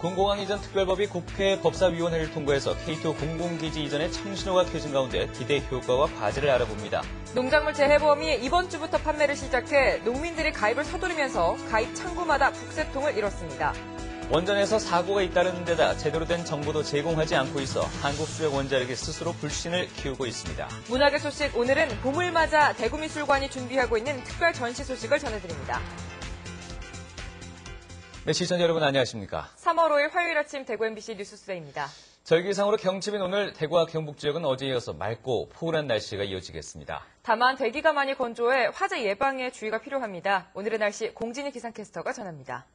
군공항 이전 특별법이 국회 법사위원회를 통과해서 K2 공공기지 이전에 청신호가 켜진 가운데 기대 효과와 과제를 알아봅니다. 농작물 재해보험이 이번 주부터 판매를 시작해 농민들이 가입을 서두르면서 가입 창구마다 북새통을 이뤘습니다. 원전에서 사고가 잇따르는 데다 제대로 된 정보도 제공하지 않고 있어 한국수력 원자력이 스스로 불신을 키우고 있습니다. 문학의 소식, 오늘은 봄을 맞아 대구미술관이 준비하고 있는 특별 전시 소식을 전해드립니다. 네, 시청자 여러분 안녕하십니까? 3월 5일 화요일 아침 대구 MBC 뉴스수대입니다. 절기상으로 경칩인 오늘 대구와 경북 지역은 어제에 이어서 맑고 포근한 날씨가 이어지겠습니다. 다만 대기가 많이 건조해 화재 예방에 주의가 필요합니다. 오늘의 날씨 공진희 기상캐스터가 전합니다.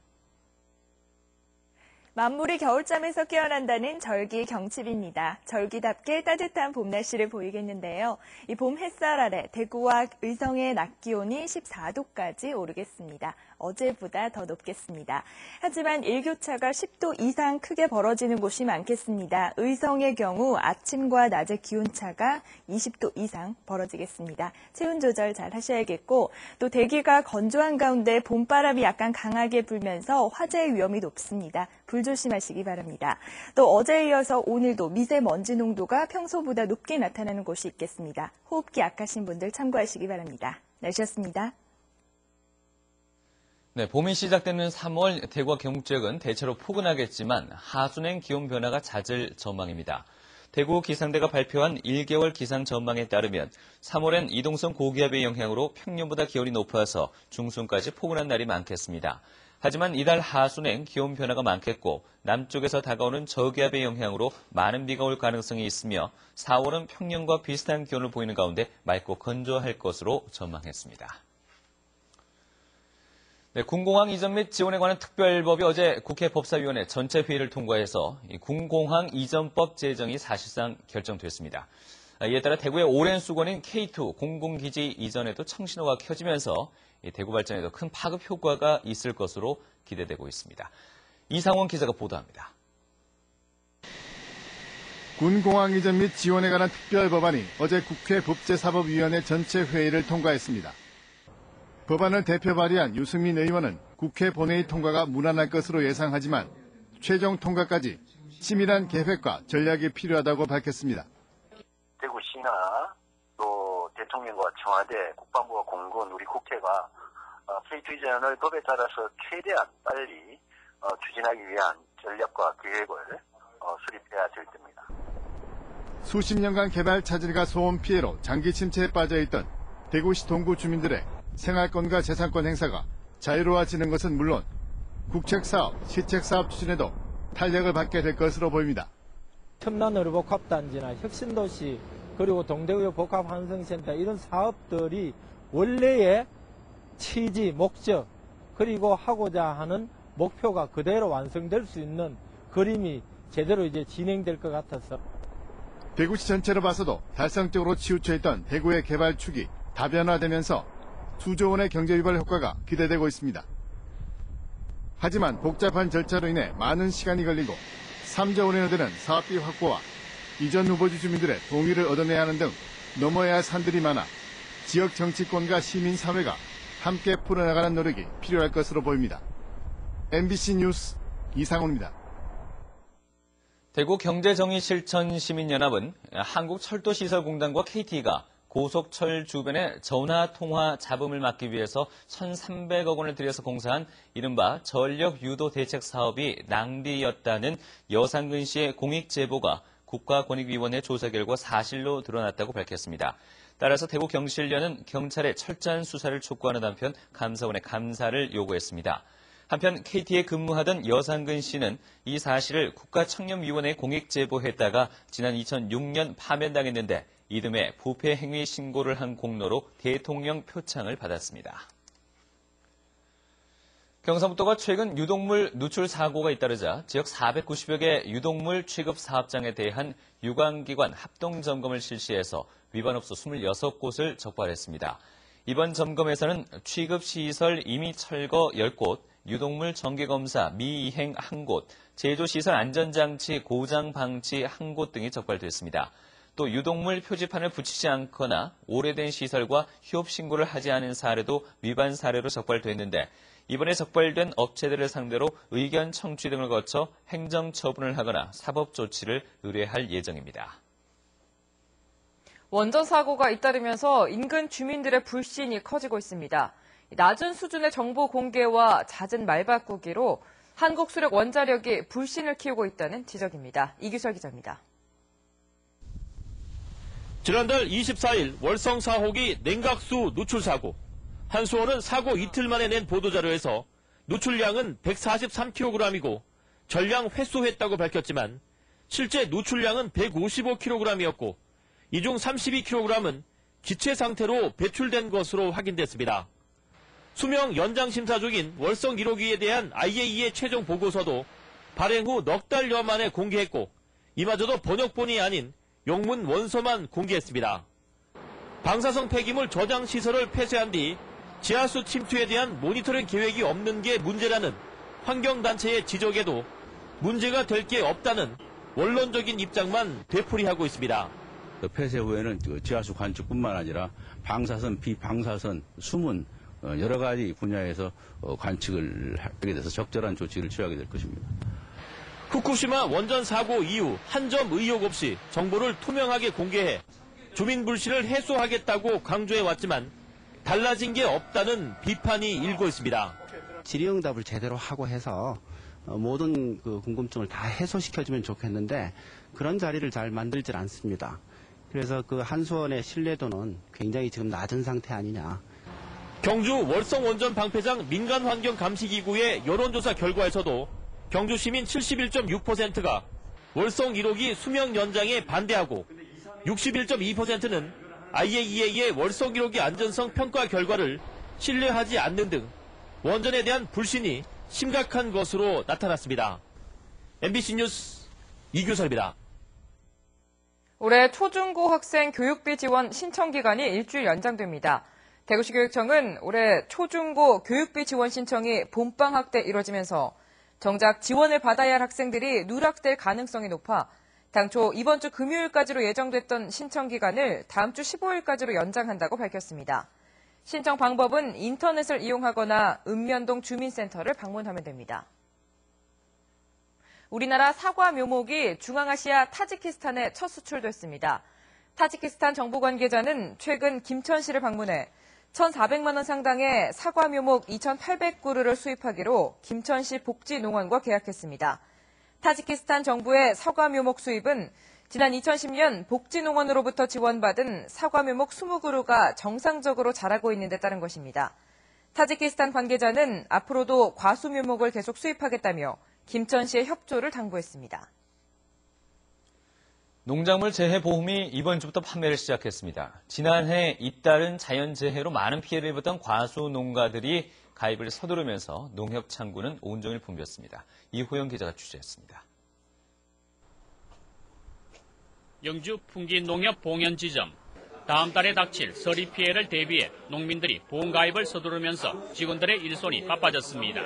만물이 겨울잠에서 깨어난다는 절기 경칩입니다. 절기답게 따뜻한 봄 날씨를 보이겠는데요. 이 봄 햇살 아래 대구와 의성의 낮 기온이 14도까지 오르겠습니다. 어제보다 더 높겠습니다. 하지만 일교차가 10도 이상 크게 벌어지는 곳이 많겠습니다. 의성의 경우 아침과 낮의 기온차가 20도 이상 벌어지겠습니다. 체온 조절 잘 하셔야겠고, 또 대기가 건조한 가운데 봄바람이 약간 강하게 불면서 화재의 위험이 높습니다. 불 조심하시기 바랍니다. 또 어제에 이어서 오늘도 미세먼지 농도가 평소보다 높게 나타나는 곳이 있겠습니다. 호흡기 약하신 분들 참고하시기 바랍니다. 날씨였습니다. 네, 봄이 시작되는 3월 대구와 경북 지역은 대체로 포근하겠지만 하순엔 기온 변화가 잦을 전망입니다. 대구 기상대가 발표한 1개월 기상 전망에 따르면 3월엔 이동성 고기압의 영향으로 평년보다 기온이 높아서 중순까지 포근한 날이 많겠습니다. 하지만 이달 하순엔 기온 변화가 많겠고 남쪽에서 다가오는 저기압의 영향으로 많은 비가 올 가능성이 있으며 4월은 평년과 비슷한 기온을 보이는 가운데 맑고 건조할 것으로 전망했습니다. 네, 군공항 이전 및 지원에 관한 특별법이 어제 국회 법사위원회 전체 회의를 통과해서 군공항 이전법 제정이 사실상 결정됐습니다. 이에 따라 대구의 오랜 수건인 K2 공공기지 이전에도 청신호가 켜지면서 대구 발전에도 큰 파급 효과가 있을 것으로 기대되고 있습니다. 이상원 기자가 보도합니다. 군공항 이전 및 지원에 관한 특별법안이 어제 국회 법제사법위원회 전체 회의를 통과했습니다. 법안을 대표 발의한 유승민 의원은 국회 본회의 통과가 무난할 것으로 예상하지만 최종 통과까지 치밀한 계획과 전략이 필요하다고 밝혔습니다. 대구시나 또 대통령과 청와대, 국방부와 공군, 우리 국회가 K2 이전을 법에 따라서 최대한 빨리 추진하기 위한 전략과 계획을 수립해야 될 때입니다. 수십 년간 개발 차질과 소음 피해로 장기 침체에 빠져있던 대구시 동구 주민들의 생활권과 재산권 행사가 자유로워지는 것은 물론 국책사업, 시책사업 추진에도 탄력을 받게 될 것으로 보입니다. 첨단의료복합단지나 혁신도시 그리고 동대구의 복합환승센터 이런 사업들이 원래의 취지, 목적 그리고 하고자 하는 목표가 그대로 완성될 수 있는 그림이 제대로 이제 진행될 것 같아서 대구시 전체로 봐서도 달성적으로 치우쳐 있던 대구의 개발 축이 다변화되면서 수조 원의 경제유발 효과가 기대되고 있습니다. 하지만 복잡한 절차로 인해 많은 시간이 걸리고 3조 원에 이르는 사업비 확보와 이전 후보지 주민들의 동의를 얻어내야 하는 등 넘어야 할 산들이 많아 지역 정치권과 시민사회가 함께 풀어나가는 노력이 필요할 것으로 보입니다. MBC 뉴스 이상훈입니다. 대구 경제정의실천시민연합은 한국철도시설공단과 KT가 고속철 주변의 전화통화 잡음을 막기 위해서 1,300억 원을 들여서 공사한 이른바 전력 유도 대책 사업이 낭비였다는 여상근 씨의 공익 제보가 국가권익위원회 조사 결과 사실로 드러났다고 밝혔습니다. 따라서 대구경실련은 경찰의 철저한 수사를 촉구하는 한편 감사원의 감사를 요구했습니다. 한편 KT에 근무하던 여상근 씨는 이 사실을 국가청렴위원회에 공익 제보했다가 지난 2006년 파면당했는데 이듬해 부패 행위 신고를 한 공로로 대통령 표창을 받았습니다. 경상북도가 최근 유독물 누출 사고가 잇따르자 지역 490여 개 유독물 취급 사업장에 대한 유관기관 합동점검을 실시해서 위반업소 26곳을 적발했습니다. 이번 점검에서는 취급시설 임의 철거 10곳, 유독물 정기검사 미이행 1곳, 제조시설 안전장치 고장 방치 1곳 등이 적발됐습니다. 또 유독물 표지판을 붙이지 않거나 오래된 시설과 휴업 신고를 하지 않은 사례도 위반 사례로 적발됐는데 이번에 적발된 업체들을 상대로 의견 청취 등을 거쳐 행정 처분을 하거나 사법 조치를 의뢰할 예정입니다. 원전 사고가 잇따르면서 인근 주민들의 불신이 커지고 있습니다. 낮은 수준의 정보 공개와 잦은 말 바꾸기로 한국수력 원자력이 불신을 키우고 있다는 지적입니다. 이규설 기자입니다. 지난달 24일 월성 4호기 냉각수 누출 사고. 한수원은 사고 이틀 만에 낸 보도자료에서 누출량은 143kg이고 전량 회수했다고 밝혔지만 실제 누출량은 155kg이었고 이 중 32kg은 기체 상태로 배출된 것으로 확인됐습니다. 수명 연장 심사 중인 월성 1호기에 대한 IAEA 최종 보고서도 발행 후 넉 달여 만에 공개했고 이마저도 번역본이 아닌 영문 원서만 공개했습니다. 방사성 폐기물 저장 시설을 폐쇄한 뒤 지하수 침투에 대한 모니터링 계획이 없는 게 문제라는 환경단체의 지적에도 문제가 될 게 없다는 원론적인 입장만 되풀이하고 있습니다. 폐쇄 후에는 지하수 관측뿐만 아니라 방사선, 비방사선, 수문 여러 가지 분야에서 관측을 하게 돼서 적절한 조치를 취하게 될 것입니다. 후쿠시마 원전 사고 이후 한 점 의혹 없이 정보를 투명하게 공개해 주민 불신을 해소하겠다고 강조해왔지만 달라진 게 없다는 비판이 일고 있습니다. 질의응답을 제대로 하고 해서 모든 그 궁금증을 다 해소시켜주면 좋겠는데 그런 자리를 잘 만들질 않습니다. 그래서 그 한수원의 신뢰도는 굉장히 지금 낮은 상태 아니냐. 경주 월성 원전 방패장 민간환경감시기구의 여론조사 결과에서도 경주 시민 71.6%가 월성 1호기 수명 연장에 반대하고 61.2%는 IAEA의 월성 1호기 안전성 평가 결과를 신뢰하지 않는 등 원전에 대한 불신이 심각한 것으로 나타났습니다. MBC 뉴스 이규설입니다. 올해 초중고 학생 교육비 지원 신청 기간이 일주일 연장됩니다. 대구시 교육청은 올해 초중고 교육비 지원 신청이 봄방학 때 이뤄지면서 정작 지원을 받아야 할 학생들이 누락될 가능성이 높아 당초 이번 주 금요일까지로 예정됐던 신청 기간을 다음 주 15일까지로 연장한다고 밝혔습니다. 신청 방법은 인터넷을 이용하거나 읍면동 주민센터를 방문하면 됩니다. 우리나라 사과 묘목이 중앙아시아 타지키스탄에 첫 수출됐습니다. 타지키스탄 정부 관계자는 최근 김천시를 방문해 1,400만 원 상당의 사과 묘목 2,800그루를 수입하기로 김천시 복지농원과 계약했습니다. 타지키스탄 정부의 사과 묘목 수입은 지난 2010년 복지농원으로부터 지원받은 사과 묘목 20그루가 정상적으로 자라고 있는 데 따른 것입니다. 타지키스탄 관계자는 앞으로도 과수 묘목을 계속 수입하겠다며 김천시의 협조를 당부했습니다. 농작물 재해보험이 이번 주부터 판매를 시작했습니다. 지난해 잇따른 자연재해로 많은 피해를 입었던 과수 농가들이 가입을 서두르면서 농협 창구는 온종일 붐볐습니다. 이호영 기자가 취재했습니다. 영주 풍기 농협 봉현 지점. 다음 달에 닥칠 서리 피해를 대비해 농민들이 보험 가입을 서두르면서 직원들의 일손이 바빠졌습니다.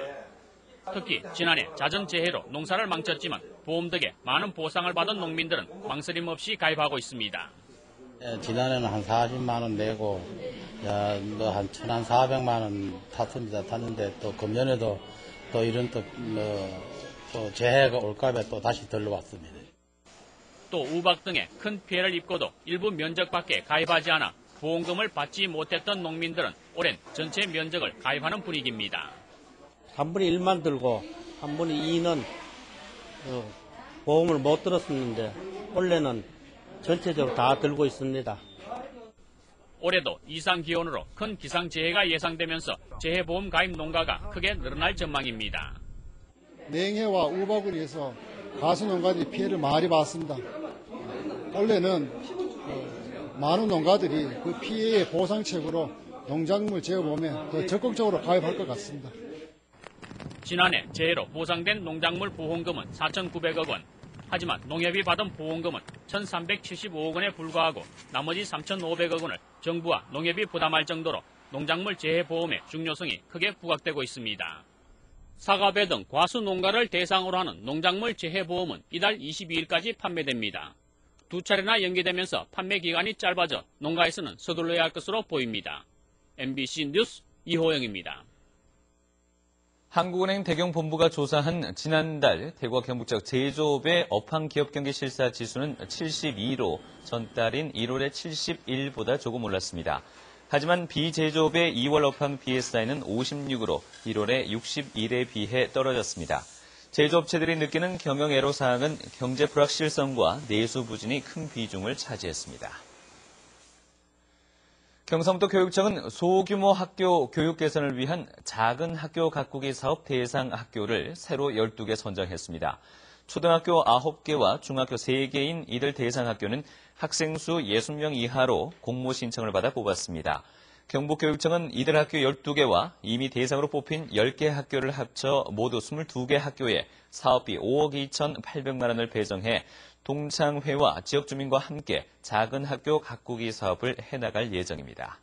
특히 지난해 잦은 재해로 농사를 망쳤지만 보험 덕에 많은 보상을 받은 농민들은 망설임 없이 가입하고 있습니다. 지난해는 한 40만 원 내고 한 1,400만 원 탔습니다. 탔는데 또 금년에도 또 이런 또 재해가 올까봐 또 다시 들러왔습니다. 또 우박 등의 큰 피해를 입고도 일부 면적밖에 가입하지 않아 보험금을 받지 못했던 농민들은 올해는 전체 면적을 가입하는 분위기입니다. 3분의 1만 들고 3분의 2는 보험을 못 들었었는데 올해는 전체적으로 다 들고 있습니다. 올해도 이상 기온으로 큰 기상재해가 예상되면서 재해보험 가입 농가가 크게 늘어날 전망입니다. 냉해와 우박으로 인해서 과수 농가들이 피해를 많이 봤습니다. 올해는 많은 농가들이 그 피해의 보상책으로 농작물 재해보험에 더 적극적으로 가입할 것 같습니다. 지난해 재해로 보상된 농작물 보험금은 4,900억 원. 하지만 농협이 받은 보험금은 1,375억 원에 불과하고 나머지 3,500억 원을 정부와 농협이 부담할 정도로 농작물 재해보험의 중요성이 크게 부각되고 있습니다. 사과배 등 과수 농가를 대상으로 하는 농작물 재해보험은 이달 22일까지 판매됩니다. 두 차례나 연기되면서 판매 기간이 짧아져 농가에서는 서둘러야 할 것으로 보입니다. MBC 뉴스 이호영입니다. 한국은행 대경본부가 조사한 지난달 대구와 경북 지역 제조업의 업황 기업 경기 실사 지수는 72로 전달인 1월의 71보다 조금 올랐습니다. 하지만 비제조업의 2월 업황 PSI는 56으로 1월의 61에 비해 떨어졌습니다. 제조업체들이 느끼는 경영 애로사항은 경제 불확실성과 내수 부진이 큰 비중을 차지했습니다. 경상북도 교육청은 소규모 학교 교육 개선을 위한 작은 학교 가꾸기 사업 대상 학교를 새로 12개 선정했습니다. 초등학교 9개와 중학교 3개인 이들 대상 학교는 학생 수 60명 이하로 공모 신청을 받아 뽑았습니다. 경북교육청은 이들 학교 12개와 이미 대상으로 뽑힌 10개 학교를 합쳐 모두 22개 학교에 사업비 5억 2,800만 원을 배정해 동창회와 지역 주민과 함께 작은 학교 가꾸기 사업을 해나갈 예정입니다.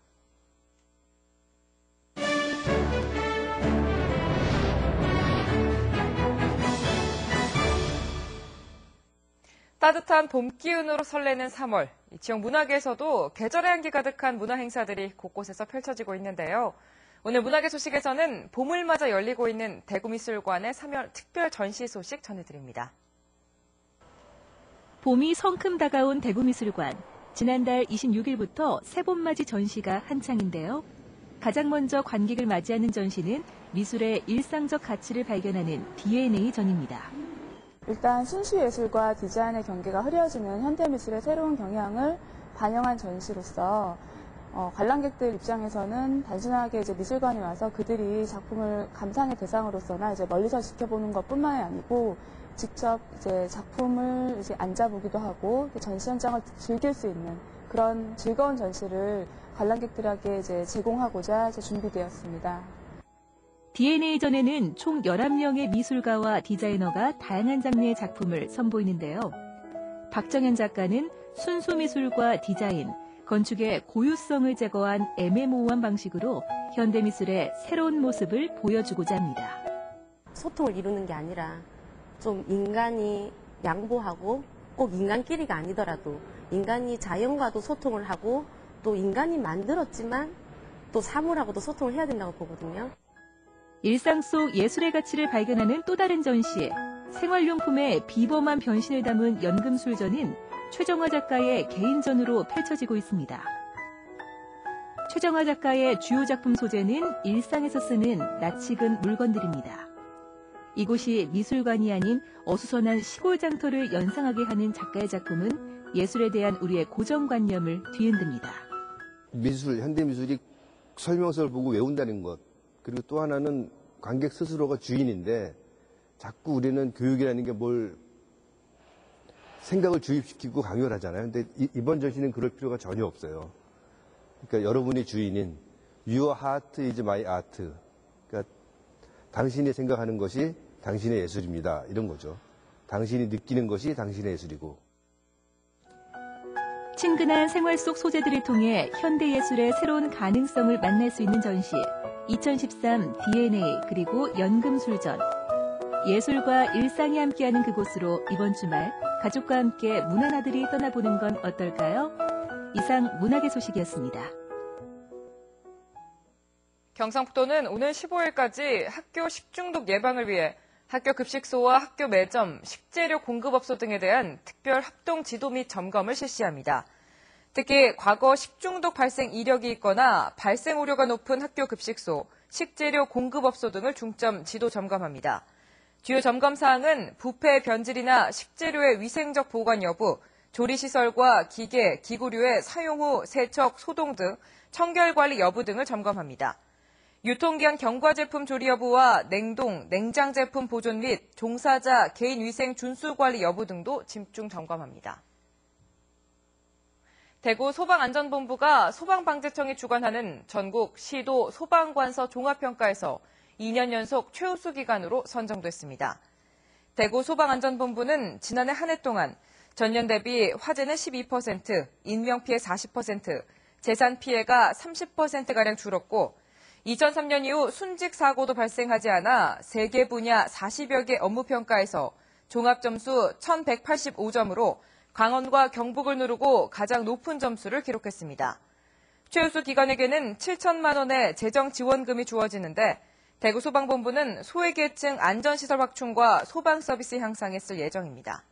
따뜻한 봄 기운으로 설레는 3월. 지역 문화계에서도 계절의 향기 가득한 문화 행사들이 곳곳에서 펼쳐지고 있는데요. 오늘 문화계 소식에서는 봄을 맞아 열리고 있는 대구미술관의 3월 특별 전시 소식 전해드립니다. 봄이 성큼 다가온 대구미술관. 지난달 26일부터 새봄맞이 전시가 한창인데요. 가장 먼저 관객을 맞이하는 전시는 미술의 일상적 가치를 발견하는 DNA 전입니다. 일단 신시예술과 디자인의 경계가 흐려지는 현대미술의 새로운 경향을 반영한 전시로서 관람객들 입장에서는 단순하게 이제 미술관에 와서 그들이 작품을 감상의 대상으로서나 이제 멀리서 지켜보는 것뿐만이 아니고 직접 이제 작품을 이제 앉아보기도 하고 전시 현장을 즐길 수 있는 그런 즐거운 전시를 관람객들에게 이제 제공하고자 이제 준비되었습니다. DNA전에는 총 11명의 미술가와 디자이너가 다양한 장르의 작품을 선보이는데요. 박정현 작가는 순수 미술과 디자인, 건축의 고유성을 제거한 애매모호한 방식으로 현대미술의 새로운 모습을 보여주고자 합니다. 소통을 이루는 게 아니라 좀 인간이 양보하고 꼭 인간끼리가 아니더라도 인간이 자연과도 소통을 하고 또 인간이 만들었지만 또 사물하고도 소통을 해야 된다고 보거든요. 일상 속 예술의 가치를 발견하는 또 다른 전시, 생활용품의 비범한 변신을 담은 연금술전은 최정화 작가의 개인전으로 펼쳐지고 있습니다. 최정화 작가의 주요 작품 소재는 일상에서 쓰는 낯익은 물건들입니다. 이곳이 미술관이 아닌 어수선한 시골 장터를 연상하게 하는 작가의 작품은 예술에 대한 우리의 고정관념을 뒤흔듭니다. 미술, 현대미술이 설명서를 보고 외운다는 것, 그리고 또 하나는 관객 스스로가 주인인데 자꾸 우리는 교육이라는 게 뭘 생각을 주입시키고 강요를 하잖아요. 근데 이번 전시는 그럴 필요가 전혀 없어요. 그러니까 여러분이 주인인 Your heart is my art. 그러니까 당신이 생각하는 것이 당신의 예술입니다. 이런 거죠. 당신이 느끼는 것이 당신의 예술이고. 친근한 생활 속 소재들을 통해 현대예술의 새로운 가능성을 만날 수 있는 전시 2013 DNA 그리고 연금술전. 예술과 일상이 함께하는 그곳으로 이번 주말 가족과 함께 문화나들이 떠나보는 건 어떨까요? 이상 문화계 소식이었습니다. 경상북도는 오늘 15일까지 학교 식중독 예방을 위해 학교 급식소와 학교 매점, 식재료 공급업소 등에 대한 특별 합동 지도 및 점검을 실시합니다. 특히 과거 식중독 발생 이력이 있거나 발생 우려가 높은 학교 급식소, 식재료 공급업소 등을 중점 지도 점검합니다. 주요 점검 사항은 뷔페 변질이나 식재료의 위생적 보관 여부, 조리시설과 기계, 기구류의 사용 후 세척, 소동 등 청결 관리 여부 등을 점검합니다. 유통기한 경과 제품 조리 여부와 냉동, 냉장 제품 보존 및 종사자 개인 위생 준수 관리 여부 등도 집중 점검합니다. 대구 소방안전본부가 소방방재청이 주관하는 전국 시도 소방관서 종합평가에서 2년 연속 최우수 기관으로 선정됐습니다. 대구 소방안전본부는 지난해 한 해 동안 전년 대비 화재는 12%, 인명피해 40%, 재산 피해가 30%가량 줄었고 2003년 이후 순직 사고도 발생하지 않아 3개 분야 40여 개 업무 평가에서 종합점수 1185점으로 강원과 경북을 누르고 가장 높은 점수를 기록했습니다. 최우수 기관에게는 7천만 원의 재정 지원금이 주어지는데 대구소방본부는 소외계층 안전시설 확충과 소방 서비스 향상에 쓸 예정입니다.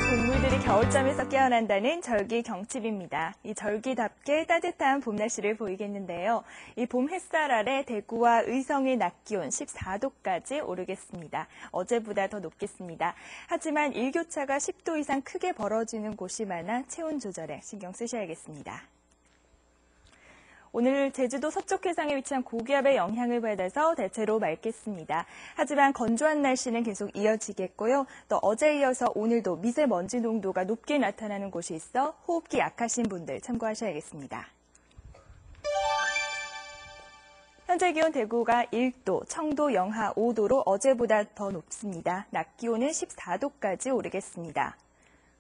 동물들이 겨울잠에서 깨어난다는 절기 경칩입니다. 이 절기답게 따뜻한 봄 날씨를 보이겠는데요. 이 봄 햇살 아래 대구와 의성의 낮 기온 14도까지 오르겠습니다. 어제보다 더 높겠습니다. 하지만 일교차가 10도 이상 크게 벌어지는 곳이 많아 체온 조절에 신경 쓰셔야겠습니다. 오늘 제주도 서쪽 해상에 위치한 고기압의 영향을 받아서 대체로 맑겠습니다. 하지만 건조한 날씨는 계속 이어지겠고요. 또 어제에 이어서 오늘도 미세먼지 농도가 높게 나타나는 곳이 있어 호흡기 약하신 분들 참고하셔야겠습니다. 현재 기온 대구가 1도, 청도 영하 5도로 어제보다 더 높습니다. 낮 기온은 14도까지 오르겠습니다.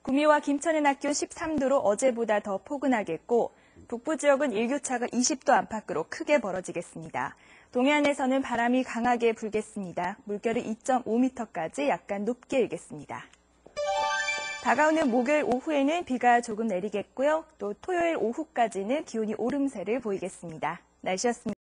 구미와 김천의 낮 기온 13도로 어제보다 더 포근하겠고 북부 지역은 일교차가 20도 안팎으로 크게 벌어지겠습니다. 동해안에서는 바람이 강하게 불겠습니다. 물결이 2.5m까지 약간 높게 일겠습니다. 다가오는 목요일 오후에는 비가 조금 내리겠고요. 또 토요일 오후까지는 기온이 오름세를 보이겠습니다. 날씨였습니다.